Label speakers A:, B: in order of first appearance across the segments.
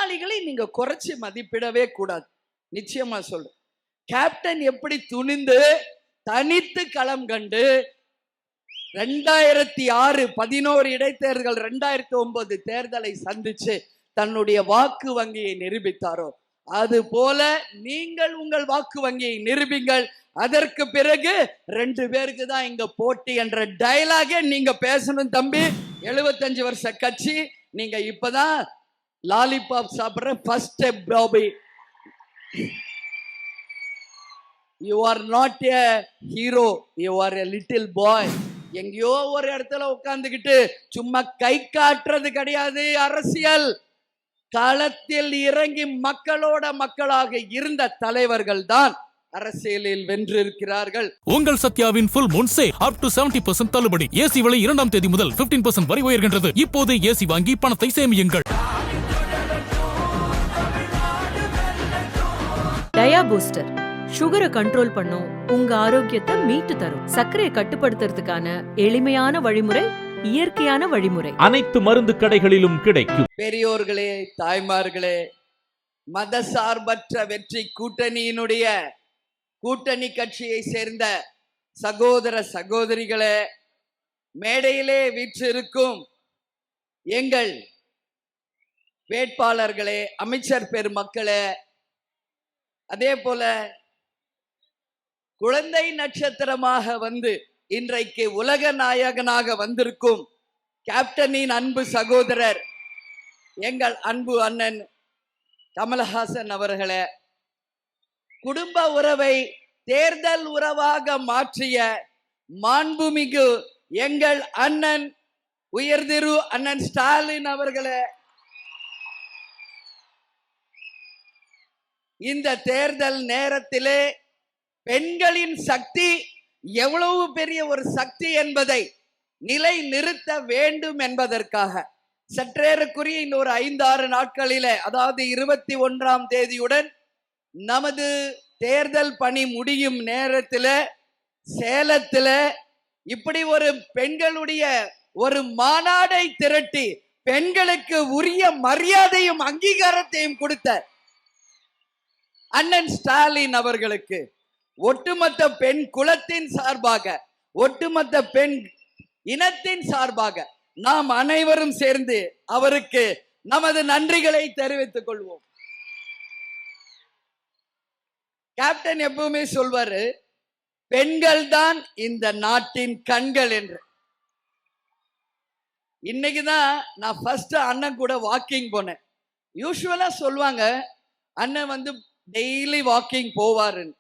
A: போராளிகளை நீங்க குறைச்சி மதிப்பிடவே கூடாது. நிச்சயமா சொல்றேன். கேப்டன் எப்படி துணிந்து தனித்து களம் கண்டு 2006 11 இடைத்தேர்தல் 2009 தேர்தலை சந்திச்சு தன்னுடைய வாக்கு வங்கியை நிரூபித்தாரோ அது போல நீங்கள் உங்கள் வாக்கு வங்கியை நிரூபிங்கள். அதற்கு பிறகு 2 பேருக்கு தான் இங்க போட்டி என்ற டயலாகே நீங்க பேசணும் தம்பி. 75 வருஷ கட்சி, நீங்க இப்பதான் லாலிபாப் சாப்பிடுற first step Bobby. You are not a hero, you are a little boy. எங்கேயோ ஒரு இடத்துல உட்கார்ந்துகிட்டு சும்மா கை காட்டுறது கிடையாது. அரசியல் களத்தில் இறங்கி மக்களோட மக்களாக இருந்த தலைவர்கள் தான் அரசியலில் வென்றிருக்கிறார்கள்.
B: உங்கள் சத்யாவின் full moon sale up to 70% தள்ளுபடி. ஏசி விலை 2ஆம் தேதி முதல் 15% வரை உயர்கின்றது. இப்போது ஏசி வாங்கி பணத்தை சேமியுங்கள்.
C: டயா பூஸ்டர் சுகரை கண்ட்ரோல் பண்ணும், உங்க ஆரோக்கியத்தை மீட்டு தரும். சர்க்கரையை கட்டுப்படுத்துறதுக்கான எளிமையான வழிமுறை, இயற்கையான வழிமுறை.
D: அனைத்து மருந்து கடைகளிலும் கிடைக்கும்.
A: பெரியோர்களே, தாய்மார்களே, மதசார்பற்ற வெற்றி கூட்டணியினுடைய கூட்டணி கட்சியை சேர்ந்த சகோதர சகோதரிகளே, மேடையிலே வீற்றிருக்கும் எங்கள் வேட்பாளர்களே, அமைச்சர் பெருமக்களே, அதே போல குழந்தை நட்சத்திரமாக வந்து இன்றைக்கு உலக நாயகனாக வந்திருக்கும் கேப்டனின் அன்பு சகோதரர் எங்கள் அன்பு அண்ணன் கமலஹாசன் அவர்களே, குடும்ப உறவை தேர்தல் உறவாக மாற்றிய மாண்புமிகு எங்கள் அண்ணன் உயர்திரு அண்ணன் ஸ்டாலின் அவர்களே, இந்த தேர்தல் நேரத்திலே பெண்களின் சக்தி எவ்வளவு பெரிய ஒரு சக்தி என்பதை நிலை நிறுத்த வேண்டும் என்பதற்காக சற்றேறக்குரிய இன்னொரு 5-6 நாட்களிலே, அதாவது 21ஆம் தேதியுடன் நமது தேர்தல் பணி முடியும் நேரத்தில் சேலத்தில் இப்படி ஒரு பெண்களுடைய ஒரு மாநாடை திரட்டி பெண்களுக்கு உரிய மரியாதையும் அங்கீகாரத்தையும் கொடுத்த அண்ணன் ஸ்டாலின் அவர்களுக்கு ஒட்டுமொத்த பெண் குலத்தின் சார்பாக, ஒட்டுமொத்த பெண் இனத்தின் சார்பாக நாம் அனைவரும் சேர்ந்து அவருக்கு நமது நன்றிகளை தெரிவித்துக் கொள்வோம். கேப்டன் எப்பவுமே சொல்வாரு, பெண்கள் தான் இந்த நாட்டின் கண்கள் என்று. இன்னைக்குதான் நான் ஃபர்ஸ்ட் அண்ணன் கூட வாக்கிங் போனேன். யூஸ்வலா சொல்லுவாங்க அண்ணன் வந்து டெய்லி வாக்கிங் போவாருன்னு.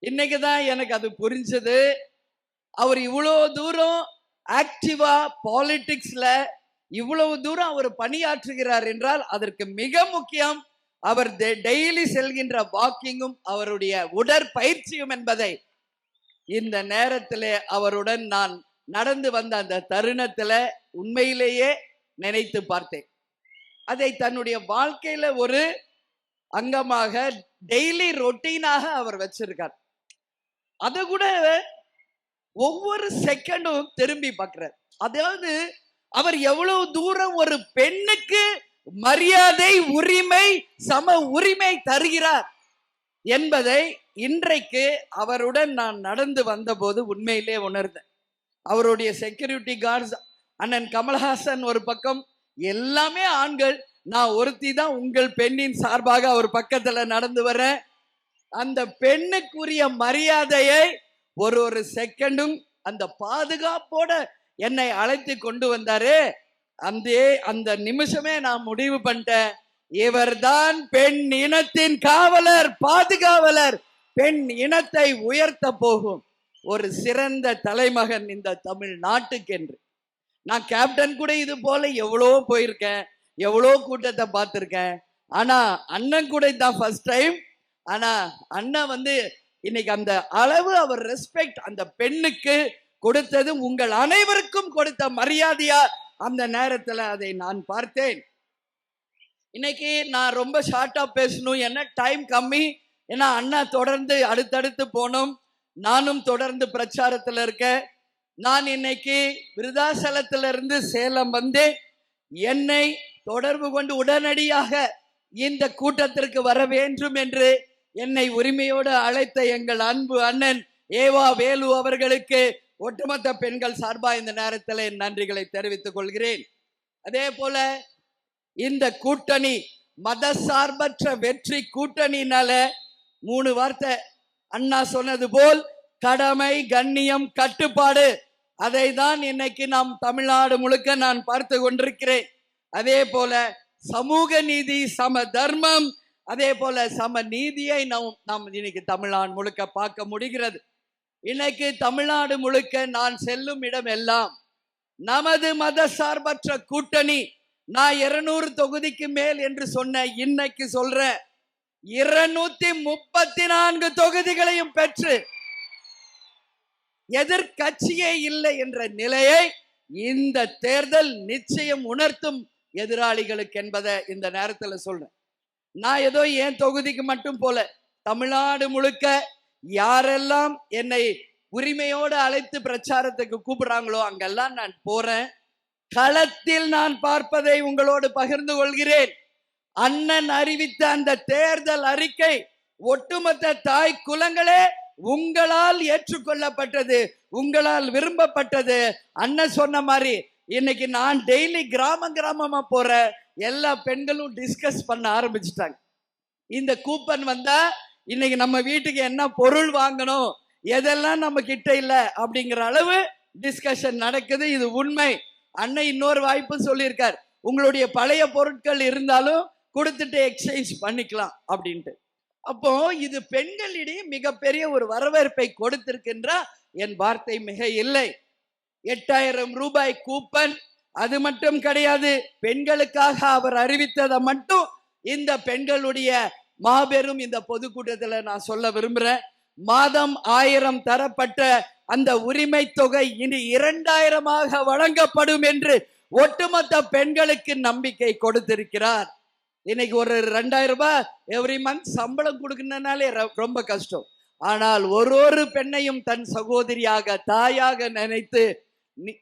A: இன்னைக்கு தான் எனக்கு அது புரிஞ்சது. அவர் இவ்வளோ தூரம் ஆக்டிவா பாலிடிக்ஸ்ல இவ்வளவு தூரம் அவர் பணியாற்றுகிறார் என்றால் அதற்கு மிக முக்கியம் அவர் டெய்லி செல்கின்ற வாக்கிங்கும் அவருடைய உடற்பயிற்சியும் என்பதை இந்த நேரத்திலே அவருடன் நான் நடந்து வந்த அந்த தருணத்தில் உண்மையிலேயே நினைத்து பார்த்தேன். அதை தன்னுடைய வாழ்க்கையில ஒரு அங்கமாக டெய்லி ரொட்டீனாக அவர் வச்சிருக்கார். அதை கூட ஒவ்வொரு செகண்டும் திரும்பி பார்க்கிறார். அதாவது அவர் எவ்வளவு தூரம் ஒரு பெண்ணுக்கு மரியாதை, உரிமை, சம உரிமை தருகிறார் என்பதை இன்றைக்கு அவருடன் நான் நடந்து வந்தபோது உண்மையிலே உணர்ந்தேன். அவருடைய செக்யூரிட்டி கார்ட்ஸ் அண்ணன் கமலஹாசன் ஒரு பக்கம், எல்லாமே ஆண்கள், நான் ஒருத்தி தான் உங்கள் பெண்ணின் சார்பாக அவர் பக்கத்துல நடந்து வரேன். அந்த பெண்ணுக்குரிய மரியாதையை ஒரு செகண்டும் அந்த பாதுகாப்போட என்னை அழைத்து கொண்டு வந்தாரு. அந்த நிமிஷமே நான் முடிவு பண்ணிட்டேன், இவர்தான் பெண் இனத்தின் காவலர், பாதுகாவலர், பெண் இனத்தை உயர்த்த போகும் ஒரு சிறந்த தலைமகன் இந்த தமிழ் நாட்டுக்கு என்று. நான் கேப்டன் கூட இது போல எவ்வளோ போயிருக்கேன், எவ்வளோ கூட்டத்தை பார்த்துருக்கேன். ஆனா அண்ணன் கூட தான் ஃபர்ஸ்ட் டைம். ஆனா அண்ணன் வந்து இன்னைக்கு அந்த அளவு அவர் ரெஸ்பெக்ட் அந்த பெண்ணுக்கு கொடுத்தது உங்கள் அனைவருக்கும் கொடுத்த மரியாதையா அந்த நேரத்தில் அதை நான் பார்த்தேன். இன்னைக்கு நான் ரொம்ப ஷார்ட்டா பேசணும், என்ன டைம் கம்மி. ஏன்னா அண்ணா தொடர்ந்து அடுத்தடுத்து போனோம், நானும் தொடர்ந்து பிரச்சாரத்தில் இருக்கேன். நான் இன்னைக்கு விருதாசலத்திலிருந்து சேலம் வந்து என்னை தொடர்பு கொண்டு உடனடியாக இந்த கூட்டத்திற்கு வர வேண்டும் என்று என்னை உரிமையோடு அழைத்த எங்கள் அன்பு அண்ணன் ஏவா வேலு அவர்களுக்கு ஒட்டுமொத்த பெண்கள் சார்பா இந்த நேரத்தில் என் நன்றிகளை தெரிவித்துக் கொள்கிறேன். அதே போல இந்த கூட்டணி மதசார்பற்ற வெற்றி கூட்டணினால 3 வார்த்தை அண்ணா சொன்னது போல் கடமை, கண்ணியம், கட்டுப்பாடு, அதை தான் இன்னைக்கு நாம் தமிழ்நாடு முழுக்க நான் பார்த்து கொண்டிருக்கிறேன். அதே போல சமூக நீதி, சம தர்மம், அதே போல சம நீதியை நாம் இன்னைக்கு தமிழ்நாடு முழுக்க பார்க்க முடிகிறது. இன்னைக்கு தமிழ்நாடு முழுக்க நான் செல்லும் இடம் எல்லாம் நமது மத சார்பற்ற கூட்டணி. நான் 200 தொகுதிக்கு மேல் என்று சொன்ன, இன்னைக்கு சொல்றேன் 234 தொகுதிகளையும் பெற்று எதிர்கட்சியே இல்லை என்ற நிலையை இந்த தேர்தல் நிச்சயம் உணர்த்தும் எதிராளிகளுக்கு என்பதை இந்த நேரத்தில் சொல்றேன். நான் ஏதோ என் தொகுதிக்கு மட்டும் போல தமிழ்நாடு முழுக்க யாரெல்லாம் என்னை உரிமையோடு அழைத்து பிரச்சாரத்துக்கு கூப்பிடுறாங்களோ அங்கெல்லாம் நான் போறேன். களத்தில் நான் பார்ப்பதை உங்களோடு பகிர்ந்து கொள்கிறேன். அண்ணன் அறிவித்த அந்த தேர்தல் அறிக்கை ஒட்டுமொத்த தாய் குலங்களே உங்களால் ஏற்றுக்கொள்ளப்பட்டது, உங்களால் விரும்பப்பட்டது. அண்ணன் சொன்ன மாதிரி இன்னைக்கு நான் டெய்லி கிராமமா போற எல்லா பெண்களும் டிஸ்கஸ் பண்ண ஆரம்பிச்சுட்டாங்க. இந்த கூப்பன் வந்தா இன்னைக்கு நம்ம வீட்டுக்கு என்ன பொருள் வாங்கணும், எதெல்லாம் நம்ம கிட்ட இல்ல அப்படிங்கிற அளவு டிஸ்கஷன் நடக்குது. இது உண்மை. அண்ணன் இன்னொரு வாய்ப்பு சொல்லியிருக்கார், உங்களுடைய பழைய பொருட்கள் இருந்தாலும் கொடுத்துட்டு எக்ஸ்சேஞ்ச் பண்ணிக்கலாம் அப்படின்ட்டு. அப்போ இது பெண்களிடையே மிகப்பெரிய ஒரு வரவேற்பை கொடுத்திருக்கின்ற என் வார்த்தை மிக இல்லை. 8000 ரூபாய் கூப்பன், அது மட்டும் கிடையாது, பெண்களுக்காக அவர் அறிவித்ததை மட்டும் இந்த பெண்களுடைய மாபெரும் இந்த பொதுக்கூட்டத்தில் நான் சொல்ல விரும்புறேன். மாதம் 1000 தரப்பட்ட அந்த உரிமை தொகை இனி 2000 வழங்கப்படும் என்று ஒட்டுமொத்த பெண்களுக்கு நம்பிக்கை கொடுத்திருக்கிறார். இன்னைக்கு ஒரு 2000 ரூபாய் எவ்ரி மந்த் சம்பளம் கொடுக்கணும்னாலே ரொம்ப கஷ்டம். ஆனால் ஒரு பெண்ணையும் தன் சகோதரியாக, தாயாக நினைத்து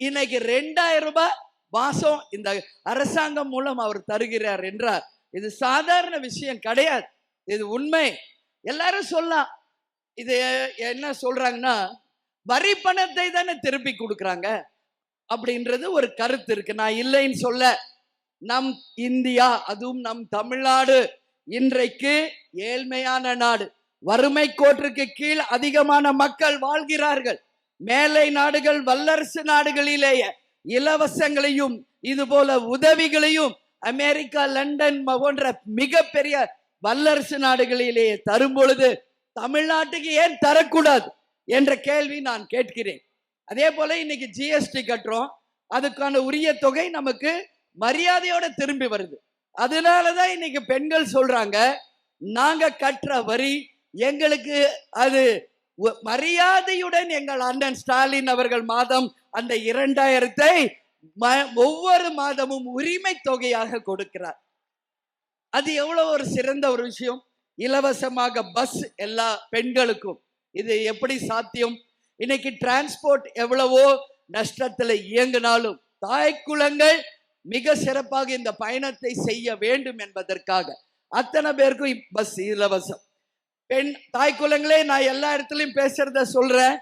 A: இன்னைக்கு 2000 ரூபாய் மாசம் இந்த அரசாங்கம் மூலம் அவர் தருகிறார் என்றார். இது சாதாரண விஷயம் கிடையாது, இது உண்மை. எல்லாரும் சொல்லலாம், இது என்ன சொல்றாங்கன்னா வரி பணத்தை தானே திருப்பி கொடுக்குறாங்க அப்படின்றது ஒரு கருத்து இருக்கு. நான் இல்லைன்னு சொல்ல. நம் இந்தியா, அதுவும் நம் தமிழ்நாடு இன்றைக்கு ஏழ்மையான நாடு. வறுமை கோட்டிற்கு கீழ் அதிகமான மக்கள் வாழ்கிறார்கள். மேலை நாடுகள், வல்லரசு நாடுகளிலேயே இலவசங்களையும் இது போல உதவிகளையும் அமெரிக்கா, லண்டன் போன்ற மிகப்பெரிய வல்லரசு நாடுகளிலேயே தரும் பொழுது தமிழ்நாட்டுக்கு ஏன் தரக்கூடாது என்ற கேள்வி நான் கேட்கிறேன். அதே போல இன்னைக்கு ஜிஎஸ்டி கட்டுறோம், அதுக்கான உரிய தொகை நமக்கு மரியாதையோட திரும்பி வருது. அதனாலதான் இன்னைக்கு பெண்கள் சொல்றாங்க, நாங்க கட்டுற வரி எங்களுக்கு அது மரியாதையுடன் எங்கள் அண்ணன் ஸ்டாலின் அவர்கள் மாதம் அந்த 2000 ஒவ்வொரு மாதமும் உரிமை தொகையாக கொடுக்கிறார். அது எவ்வளவு ஒரு சிறந்த ஒரு விஷயம். இலவசமாக பஸ் எல்லா பெண்களுக்கும், இது எப்படி சாத்தியம்? இன்னைக்கு டிரான்ஸ்போர்ட் எவ்வளவோ நஷ்டத்துல இயங்கினாலும் தாய்க்குலங்கள் மிக சிறப்பாக இந்த பயணத்தை செய்ய வேண்டும் என்பதற்காக அத்தனை பேருக்கும் பஸ் இலவசம். பெண் தாய்க்குலங்களே, நான் எல்லா இடத்துலையும் பேசுறத சொல்றேன்,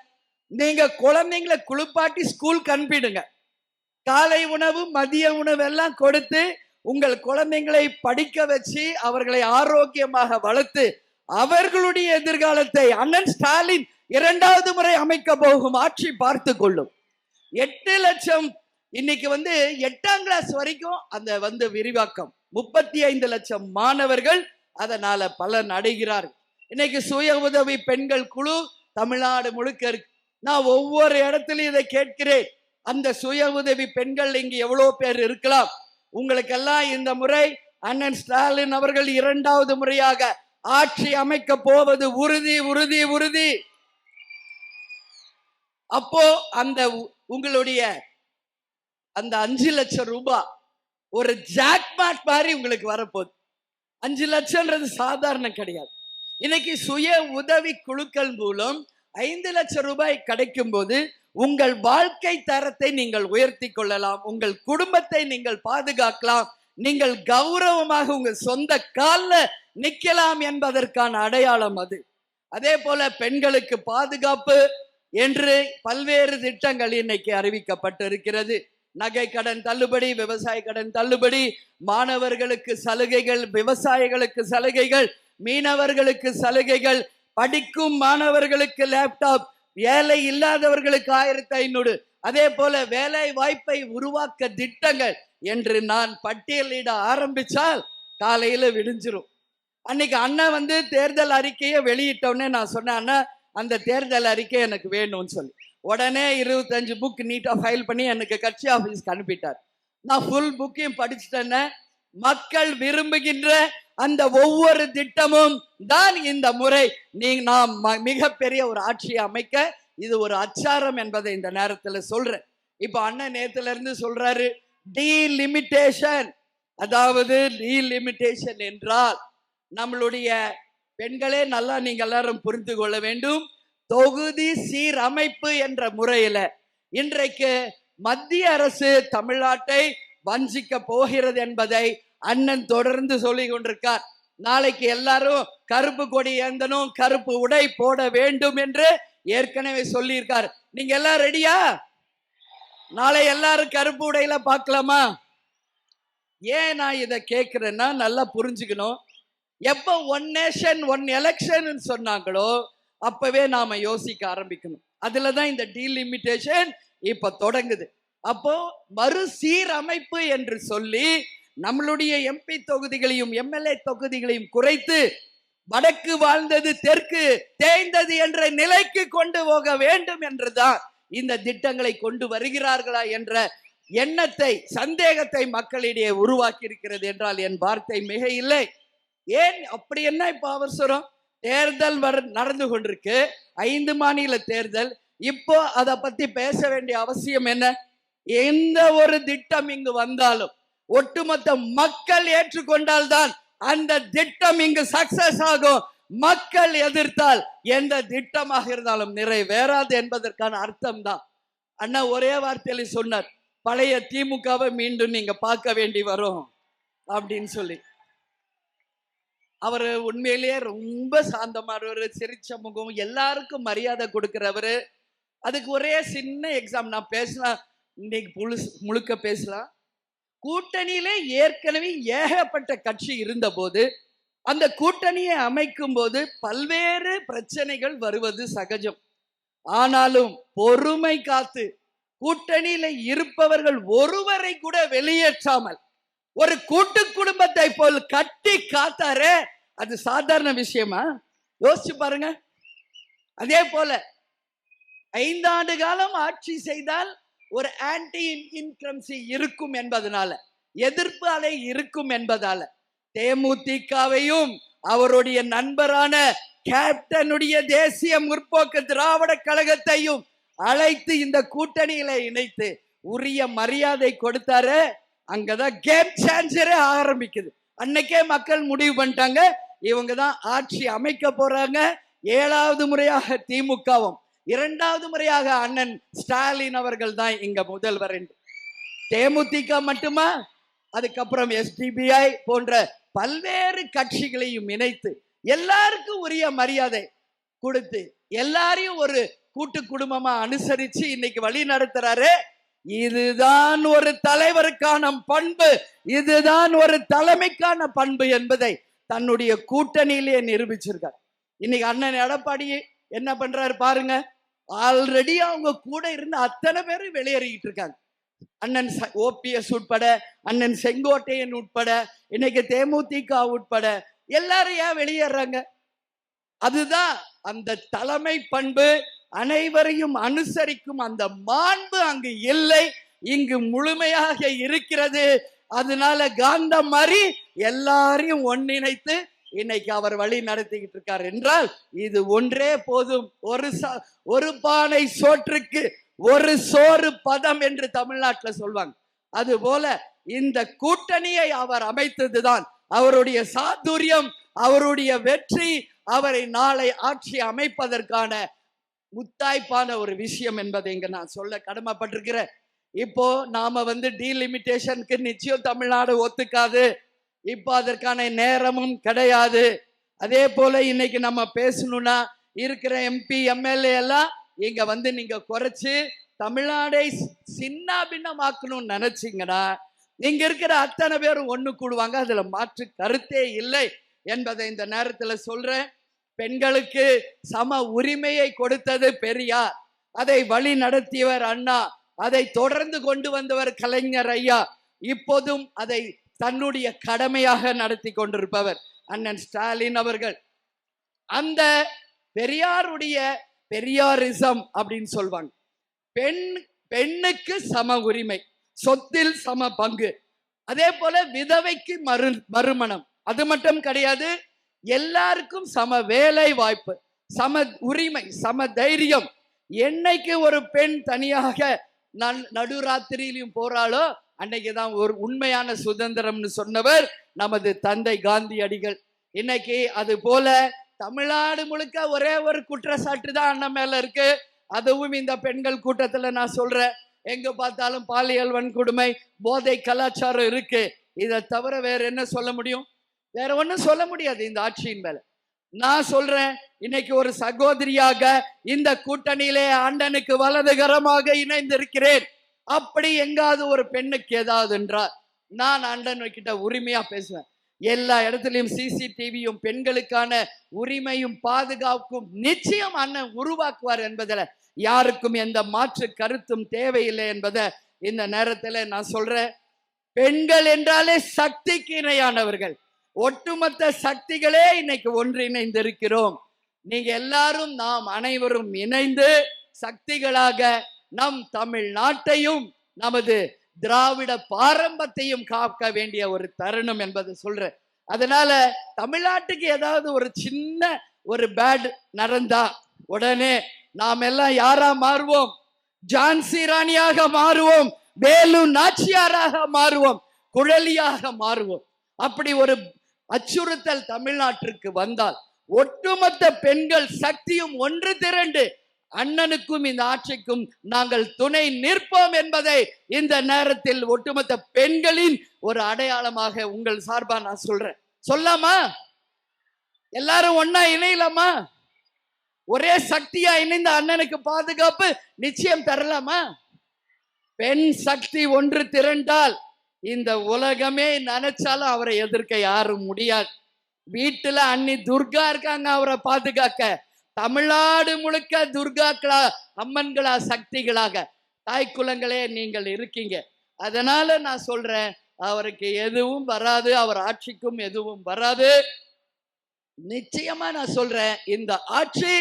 A: நீங்க குழந்தைங்களை குளிப்பாட்டி ஸ்கூலுக்கு அனுப்பிடுங்க. காலை உணவு, மதிய உணவு எல்லாம் கொடுத்து உங்கள் குழந்தைங்களை படிக்க வச்சு அவர்களை ஆரோக்கியமாக வளர்த்து அவர்களுடைய எதிர்காலத்தை அண்ணன் ஸ்டாலின் 2வது முறை அமைக்க போகும் ஆட்சி பார்த்து கொள்ளும். 8 லட்சம் இன்னைக்கு 8ஆம் கிளாஸ் வரைக்கும் அந்த விரிவாக்கம், 35 லட்சம் மாணவர்கள் அதனால பலன் அடைகிறார்கள். இன்னைக்கு சுய உதவி பெண்கள் குழு தமிழ்நாடு முழுக்க இருக்கு. நான் ஒவ்வொரு இடத்துலையும் இதை கேட்கிறேன். அந்த சுய உதவி பெண்கள் இங்கு எவ்வளவு பேர் இருக்கலாம். உங்களுக்கெல்லாம் இந்த முறை அண்ணன் ஸ்டாலின் அவர்கள் 2வது முறையாக ஆட்சி அமைக்க போவது உறுதி உறுதி உறுதி. அப்போ அந்த உங்களுடைய அந்த 5 லட்சம் ரூபாய் ஒரு ஜாக்பாட் மாதிரி உங்களுக்கு வரப்போகுது. 5 லட்சம்ன்றது சாதாரண கிடையாது. இன்னைக்கு சுய உதவி குழுக்கள் மூலம் 5 லட்சம் ரூபாய் கிடைக்கும் போது உங்கள் வாழ்க்கை தரத்தை நீங்கள் உயர்த்தி கொள்ளலாம், உங்கள் குடும்பத்தை நீங்கள் பாதுகாக்கலாம். நீங்கள் கௌரவமாக உங்க சொந்த கால்ல நிக்கலாம் என்பதற்கான அடையாளம் அது. அதே போல பெண்களுக்கு பாதுகாப்பு என்று பல்வேறு திட்டங்கள் இன்னைக்கு அறிவிக்கப்பட்டிருக்கிறது. நகை கடன் தள்ளுபடி, விவசாய கடன் தள்ளுபடி, மாணவர்களுக்கு சலுகைகள், விவசாயிகளுக்கு சலுகைகள், மீனவர்களுக்கு சலுகைகள், படிக்கும் மாணவர்களுக்கு லேப்டாப், வேலை இல்லாதவர்களுக்கு 1500, அதே போல வேலை வாய்ப்பை உருவாக்க திட்டங்கள் என்று நான் பட்டியலிட ஆரம்பிச்சால் காலையில விடிஞ்சிரும். அன்னைக்கு அண்ணன் வந்து தேர்தல் அறிக்கையை வெளியிட்டோடனே நான் சொன்னேன், அண்ணா அந்த தேர்தல் அறிக்கை எனக்கு வேணும்னு சொல்லி உடனே 25 புக் நீட்டா ஃபைல் பண்ணி எனக்கு கட்சி ஆபீஸ்க்கு அனுப்பிட்டார். நான் ஃபுல் புக்கையும் படிச்சுட்டேன்னு. மக்கள் விரும்புகின்ற அந்த ஒவ்வொரு திட்டமும் தான் இந்த முறை நாம் மிகப்பெரிய ஒரு ஆட்சியை அமைக்க இது ஒரு அச்சாரம் என்பதை இந்த நேரத்தில் சொல்றேன். இப்போ அண்ணன் நேத்துல இருந்து சொல்றாரு டீலிமிட்டேஷன். அதாவது டீலிமிட்டேஷன் என்றால் நம்மளுடைய பெண்களே நல்லா நீங்க எல்லாரும் புரிந்து கொள்ள வேண்டும். தொகுதி சீரமைப்பு என்ற முறையில இன்றைக்கு மத்திய அரசு தமிழ்நாட்டை வஞ்சிக்க போகிறது என்பதை அண்ணன் தொடர்ந்து சொல்லி கொண்டிருக்கார். நாளைக்கு எல்லாரும் கருப்பு கொடி ஏந்தனும், கருப்பு உடை போட வேண்டும் என்று ஏற்கனவே சொல்லியிருக்கார். நீங்க எல்லாம் ரெடியா? நாளை எல்லாரும் கருப்பு உடையில பார்க்கலாமா? ஏன் நான் இதை கேட்கிறேன்னா நல்லா புரிஞ்சுக்கணும். எப்போ ஒன் நேஷன் ஒன் எலெக்ஷன் சொன்னாங்களோ அப்பவே நாம யோசிக்க ஆரம்பிக்கணும். அதுலதான் இந்த டீலிமிட்டேஷன் இப்ப தொடங்குது. அப்போ மறுசீரமைப்பு என்று சொல்லி நம்மளுடைய எம்பி தொகுதிகளையும் எம்எல்ஏ தொகுதிகளையும் குறைத்து வடக்கு வாழ்ந்தது தெற்கு தேய்ந்தது என்ற நிலைக்கு கொண்டு போக வேண்டும் என்றுதான் இந்த திட்டங்களை கொண்டு வருகிறார்களா என்ற எண்ணத்தை, சந்தேகத்தை மக்களிடையே உருவாக்கி இருக்கிறது என்றால் என் வார்த்தை மிக இல்லை. ஏன் அப்படி என்ன இப்ப அவசரம்? தேர்தல் நடந்து கொண்டிருக்கு, 5 மாநில தேர்தல். இப்போ அதை பத்தி பேச வேண்டிய அவசியம் என்ன? எந்த ஒரு திட்டம் இங்கு வந்தாலும் ஒட்டுமொத்த மக்கள் ஏற்றுக்கொண்டால்தான் அந்த திட்டம் இங்கு சக்சஸ் ஆகும். மக்கள் எதிர்த்தால் எந்த திட்டமாக இருந்தாலும் நிறைவேறாது என்பதற்கான அர்த்தம் தான். அண்ணா ஒரே வார்த்தையில சொன்னார், பழைய திமுகவை மீண்டும் நீங்க பார்க்க வேண்டி வரும் அப்படின்னு சொல்லி. அவர் உண்மையிலேயே ரொம்ப சாந்தமானவர், சிரிச்ச முகம், எல்லாருக்கும் மரியாதை கொடுக்கிறவர். அதுக்கு ஒரே சின்ன எக்ஸாம் நான் பேசலாம், இன்னைக்கு முழுக்க பேசலாம். கூட்டணியிலே ஏற்கனவே ஏகப்பட்ட கட்சி இருந்த போது அந்த கூட்டணியை அமைக்கும் போது பல்வேறு பிரச்சனைகள் வருவது சகஜம். ஆனாலும் பொறுமை காத்து கூட்டணியில இருப்பவர்கள் ஒருவரை கூட வெளியேற்றாமல் ஒரு கூட்டு குடும்பத்தை போல் கட்டி காத்தாரே, அது சாதாரண விஷயமா? யோசிச்சு பாருங்க. அதே போல 5 ஆண்டு காலம் ஆட்சி செய்தால் ஒரு ஆன்டி இன்கம்சி இருக்கும் என்பதனால, எதிர்ப்பு அலை இருக்கும் என்பதால தேமுதிகவையும் அவருடைய நண்பரான கேப்டனுடைய தேசிய முற்போக்கு திராவிட கழகத்தையும் அழைத்து இந்த கூட்டணியில இணைத்து உரிய மரியாதை கொடுத்தாரு. அங்கதான் கேம் சேஞ்சரே ஆரம்பிக்குது. அன்னைக்கே மக்கள் முடிவு பண்ணிட்டாங்க, இவங்க தான் ஆட்சி அமைக்க போறாங்க. 7வது முறையாக திமுகவும் 2வது முறையாக அண்ணன் ஸ்டாலின் அவர்கள் தான் இங்க முதல்வர் என்று. தேமுதிக மட்டுமா, அதுக்கப்புறம் எஸ்டிபிஐ போன்ற பல்வேறு கட்சிகளையும் இணைத்து எல்லாருக்கும் உரிய மரியாதை கொடுத்து எல்லாரையும் ஒரு கூட்டு குடும்பமா அனுசரிச்சு இன்னைக்கு வழி நடத்துறாரு. இதுதான் ஒரு தலைவருக்கான பண்பு, இதுதான் ஒரு தலைமைக்கான பண்பு என்பதை தன்னுடைய கூட்டணியிலேயே நிரூபிச்சிருக்கார். இன்னைக்கு அண்ணன் எடப்பாடி என்ன பண்றாரு பாருங்க. ஆல்ரெடி அவங்க கூட இருந்து அத்தனை பேரும் வெளியேறிக்கிட்டு இருக்காங்க. அண்ணன் ஓபிஎஸ் உட்பட, அண்ணன் செங்கோட்டையன் உட்பட, இன்னைக்கு தேமுதிக உட்பட எல்லாரும் ஏன் வெளியேறாங்க? அதுதான் அந்த தலைமை பண்பு, அனைவரையும் அனுசரிக்கும் அந்த மாண்பு அங்கு இல்லை, இங்கு முழுமையாக இருக்கிறது. அதனால காந்தம் மாதிரி எல்லாரையும் ஒன்றிணைத்து இன்னைக்கு அவர் வழி நடத்திக்கிட்டு இருக்கார் என்றால் இது ஒன்றே போதும். ஒரு பானை சோற்றுக்கு ஒரு சோறு பதம் என்று தமிழ்நாட்டில் சொல்வாங்க. அதுபோல இந்த கூட்டணியை அவர் அமைத்ததுதான் அவருடைய சாதுரியம், அவருடைய வெற்றி, அவரை நாளை ஆட்சி அமைப்பதற்கான முத்தாய்ப்பான ஒரு விஷயம் என்பதை இங்க நான் சொல்ல கடமைப்பட்டிருக்கிறேன். இப்போ நாம டீலிமிட்டேஷனுக்கு நிச்சயம் தமிழ்நாடு ஒத்துக்காது. இப்போ அதற்கான நேரமும் கிடையாது. அதே போல இன்னைக்கு நம்ம பேசணும்னா இருக்கிற எம்பி எம்எல்ஏ எல்லாம் இங்க நீங்க குறைச்சு தமிழ்நாடை சின்ன பின்னமாக்கணும்னு நினைச்சீங்கன்னா இங்க இருக்கிற அத்தனை பேரும் ஒண்ணு கூடுவாங்க. அதுல மாற்று கருத்தே இல்லை என்பதை இந்த நேரத்துல சொல்றேன். பெண்களுக்கு சம உரிமையை கொடுத்தது பெரியார், அதை வழி நடத்தியவர் அண்ணா, அதை தொடர்ந்து கொண்டு வந்தவர் கலைஞர் ஐயா, இப்போதும் அதை தன்னுடைய கடமையாக நடத்தி கொண்டிருப்பவர் அண்ணன் ஸ்டாலின் அவர்கள். அந்த பெரியாருடைய பெரியாரிசம் அப்படின்னு சொல்வாங்க. பெண்ணுக்கு சம உரிமை, சொத்தில் சம பங்கு, அதே போல விதவைக்கு மறுமணம், அது மட்டும் கிடையாது, எல்லாருக்கும் சம வேலை வாய்ப்பு, சம உரிமை, சம தைரியம். என்னைக்கு ஒரு பெண் தனியாக நடுராத்திரியிலும் போறாளோ அன்னைக்குதான் ஒரு உண்மையான சுதந்திரம்னு சொன்னவர் நமது தந்தை காந்தியடிகள். இன்னைக்கு அது போல தமிழ்நாடு முழுக்க ஒரே ஒரு குற்றச்சாட்டு தான் அண்ணன் மேல இருக்கு. அதுவும் இந்த பெண்கள் கூட்டத்துல நான் சொல்றேன், எங்க பார்த்தாலும் பாலியல் வன்கொடுமை, போதை கலாச்சாரம் இருக்கு. இதை தவிர வேற என்ன சொல்ல முடியும்? வேற ஒன்றும் சொல்ல முடியாது இந்த ஆட்சியின் மேல. நான் சொல்றேன், இன்னைக்கு ஒரு சகோதரியாக இந்த கூட்டணியிலே அண்ணனுக்கு வலதுகரமாக இணைந்திருக்கிறேன். அப்படி எங்காவது ஒரு பெண்ணுக்கு ஏதாவது என்றால் நான் அண்ணன் கிட்ட உரிமையா பேசுவேன். எல்லா இடத்துலையும் சிசிடிவியும் பெண்களுக்கான உரிமையும் பாதுகாப்பும் நிச்சயம் அண்ணன் உருவாக்குவார் என்பதில் யாருக்கும் எந்த மாற்று கருத்தும் தேவையில்லை என்பதை இந்த நேரத்தில் நான் சொல்றேன். பெண்கள் என்றாலே சக்திக்கு இணையானவர்கள், ஒட்டுமொத்த சக்திகளே இன்னைக்கு ஒன்றிணைந்திருக்கிறோம். நீங்க எல்லாரும் நாம் அனைவரும் இணைந்து சக்திகளாக நம் தமிழ்நாட்டையும் நமது திராவிட பாரம்பரியத்தையும் காக்க வேண்டிய ஒரு தருணம் என்பதை சொல்றேன். அதனால தமிழ்நாட்டுக்கு ஏதாவது ஒரு சின்ன ஒரு பேட் நடந்தா உடனே நாம் எல்லாம் யாரா மாறுவோம்? ஜான்சி ராணியாக மாறுவோம், வேலு நாச்சியாராக மாறுவோம், குழலியாக மாறுவோம். அப்படி ஒரு அச்சுறுத்தல் தமிழ்நாட்டிற்கு வந்தால் ஒட்டுமொத்த பெண்கள் சக்தியும் ஒன்று திரண்டு அண்ணனுக்கும் இந்த ஆட்சிக்கும் நாங்கள் துணை நிற்போம் என்பதை இந்த நேரத்தில் ஒட்டுமொத்த பெண்களின் ஒரு அடையாளமாக உங்கள் சார்பா நான் சொல்றேன். சொல்லாமா? எல்லாரும் ஒன்னா இணையலாமா? ஒரே சக்தியா இணைந்த அண்ணனுக்கு பாதுகாப்பு நிச்சயம் தரலாமா? பெண் சக்தி ஒன்று திரண்டால் இந்த உலகமே நினைச்சாலும் அவரை எதிர்க்க யாரும் முடியாது. வீட்டுல அண்ணி துர்கா இருக்காங்க அவரை பாதுகாக்க. தமிழ்நாடு முழுக்க துர்காக்களா, அம்மன்களா, சக்திகளாக தாய் குலங்களே நீங்கள் இருக்கீங்க. அதனால நான் சொல்றேன், அவருக்கு எதுவும் வராது, அவர் ஆட்சிக்கும் எதுவும் வராது. நிச்சயமா நான் சொல்றேன், இந்த ஆட்சி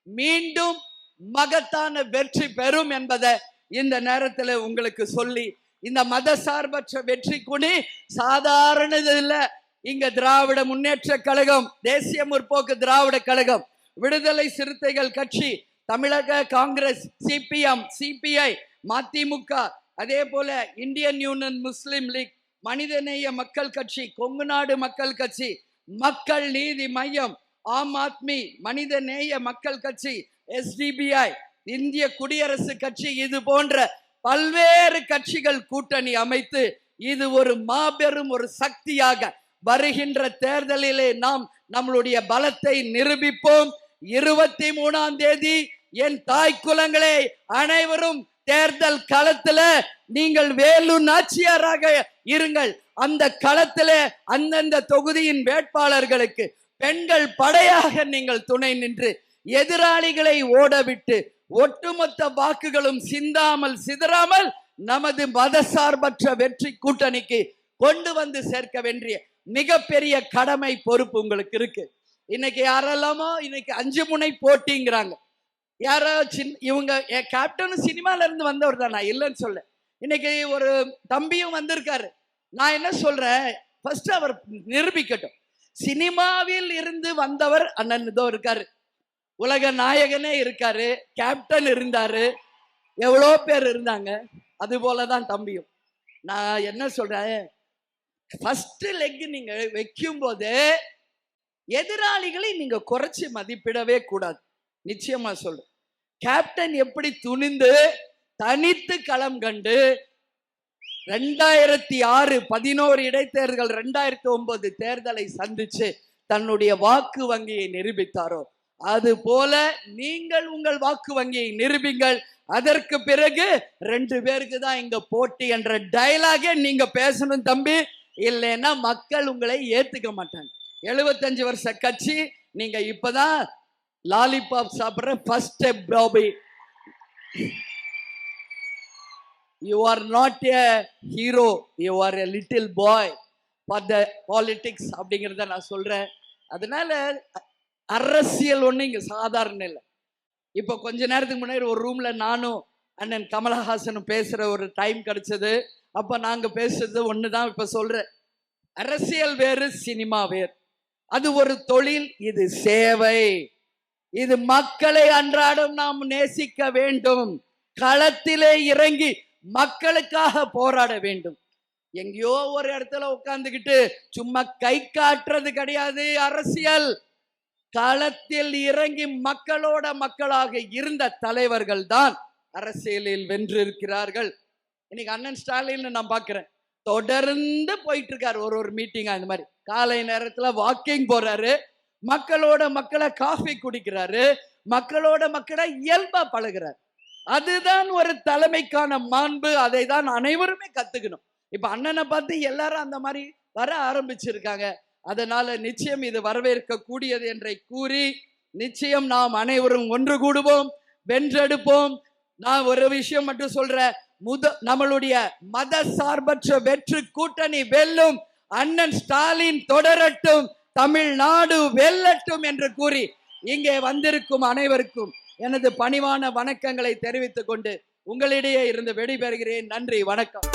A: மீண்டும் மகத்தான வெற்றி பெறும் என்பதை இந்த நேரத்தில் உங்களுக்கு சொல்லி, இந்த மத சார்பற்ற வெற்றி கொடி சாதாரணது இல்லை. இங்க திராவிட முன்னேற்ற கழகம், தேசிய முற்போக்கு திராவிட கழகம், விடுதலை சிறுத்தைகள் கட்சி, தமிழக காங்கிரஸ், சிபிஎம், சிபிஐ, மதிமுக, அதே போல இந்தியன் யூனியன் முஸ்லிம் லீக், மனிதநேய மக்கள் கட்சி, கொங்குநாடு மக்கள் கட்சி, மக்கள் நீதி மையம், ஆம் ஆத்மி, மனிதநேய மக்கள் கட்சி, எஸ்டிபிஐ, இந்திய குடியரசு கட்சி, இது போன்ற பல்வேறு கட்சிகள் கூட்டணி அமைத்து இது ஒரு மாபெரும் ஒரு சக்தியாக வருகின்ற தேர்தலிலே நாம் நம்மளுடைய பலத்தை நிரூபிப்போம். 23ஆம் தேதி என் தாய் குலங்களே அனைவரும் தேர்தல் களத்துல நீங்கள் வேலு நாச்சியாராக இருங்கள். அந்த களத்துல அந்தந்த தொகுதியின் வேட்பாளர்களுக்கு பெண்கள் படையாக நீங்கள் துணை நின்று எதிராளிகளை ஓடவிட்டு ஒட்டுமொத்த வாக்குகளும் சிந்தாமல் சிதறாமல் நமது மதசார்பற்ற வெற்றி கூட்டணிக்கு கொண்டு வந்து சேர்க்க வேண்டிய மிகப்பெரிய கடமை பொறுப்பு உங்களுக்கு இருக்கு. இன்னைக்கு யாரெல்லாமோ இன்னைக்கு 5 முனை போட்டிங்கிறாங்க. யாரோ இவங்க கேப்டனும் சினிமால இருந்து வந்தவர் தான், நான் இல்லைன்னு சொல்ல. இன்னைக்கு ஒரு தம்பியும் வந்திருக்காரு. நான் என்ன சொல்றேன், ஃபர்ஸ்ட் அவர் நிரூபிக்கட்டும். சினிமாவில் இருந்து வந்தவர் அண்ணன் இதோ இருக்காரு, உலக நாயகனே இருக்காரு, கேப்டன் இருந்தாரு, எவ்வளோ பேர் இருந்தாங்க. அது போலதான் தம்பியும். நான் என்ன சொல்றேன், ஃபர்ஸ்ட் லெக் நீங்க வைக்கும் போது எதிராளிகளை நீங்க குறைச்சி மதிப்பிடவே கூடாது. நிச்சயமா சொல்றேன். கேப்டன் எப்படி துணிந்து தனித்து களம் கண்டு 2006 11 இடைத்தேர்தல் 2009 தேர்தலை சந்திச்சு தன்னுடைய வாக்கு வங்கியை நிரூபித்தாரோ அது போல நீங்கள் உங்கள் வாக்கு வங்கியை நிரூபிங்கள். அதற்கு பிறகு 2 பேருக்கு தான் இங்க போட்டி என்ற டயலாகே நீங்க பேசணும் தம்பி. இல்லைன்னா மக்கள் உங்களை ஏத்துக்க மாட்டாங்க. 75 வருஷ கட்சி, நீங்க இப்பதான் லாலிபாப் சாப்பிடுற first step Bobby. You are not a hero, you are a little boy for the politics அப்படிங்கிறத நான் சொல்றேன். அதனால அரசியல் ஒண்ணு இங்க சாதாரண இல்லை. இப்ப கொஞ்ச நேரத்துக்கு முன்னாடி ஒரு ரூம்ல நானும் அண்ணன் கமலஹாசனும் பேசுற ஒரு டைம் கிடைச்சது. அப்ப நாங்க பேசுறது ஒண்ணுதான். இப்ப சொல்றேன், அரசியல் வேறு, சினிமா வேறு. அது ஒரு தொழில், இது சேவை. இது மக்களை அன்றாடம் நாம் நேசிக்க வேண்டும். களத்திலே இறங்கி மக்களுக்காக போராட வேண்டும். எங்கேயோ ஒரு இடத்துல உட்கார்ந்துகிட்டு சும்மா கை காட்டுறது கிடையாது அரசியல். களத்தில் இறங்கி மக்களோட மக்களாக இருந்த தலைவர்கள் தான் அரசியலில் வென்றிருக்கிறார்கள். இன்னைக்கு அண்ணன் ஸ்டாலின் நான் பார்க்கிறேன், தொடர்ந்து போயிட்டு இருக்காரு. ஒரு மீட்டிங்கா இந்த மாதிரி காலை நேரத்துல வாக்கிங் போறாரு, மக்களோட மக்களை காஃபி குடிக்கிறாரு, மக்களோட மக்களை இயல்பா பழகுறாரு. அதுதான் ஒரு தலைமைக்கான மாண்பு. அதை தான் அனைவருமே கத்துக்கணும். இப்ப அண்ணனை பார்த்து எல்லாரும் அந்த மாதிரி வர ஆரம்பிச்சிருக்காங்க. அதனால நிச்சயம் இது வரவேற்க கூடியது என்றை கூறி நிச்சயம் நாம் அனைவரும் ஒன்று கூடுவோம், வென்றெடுப்போம். நான் ஒரு விஷயம் மட்டும் சொல்றேன், நம்மளுடைய மத சார்பற்ற வெற்று கூட்டணி வெல்லும், அண்ணன் ஸ்டாலின் தொடரட்டும், தமிழ்நாடு வெல்லட்டும் என்று கூறி இங்கே வந்திருக்கும் அனைவருக்கும் எனது பணிவான வணக்கங்களை தெரிவித்துக் கொண்டு உங்களிடையே இருந்து விடைபெறுகிறேன். நன்றி, வணக்கம்.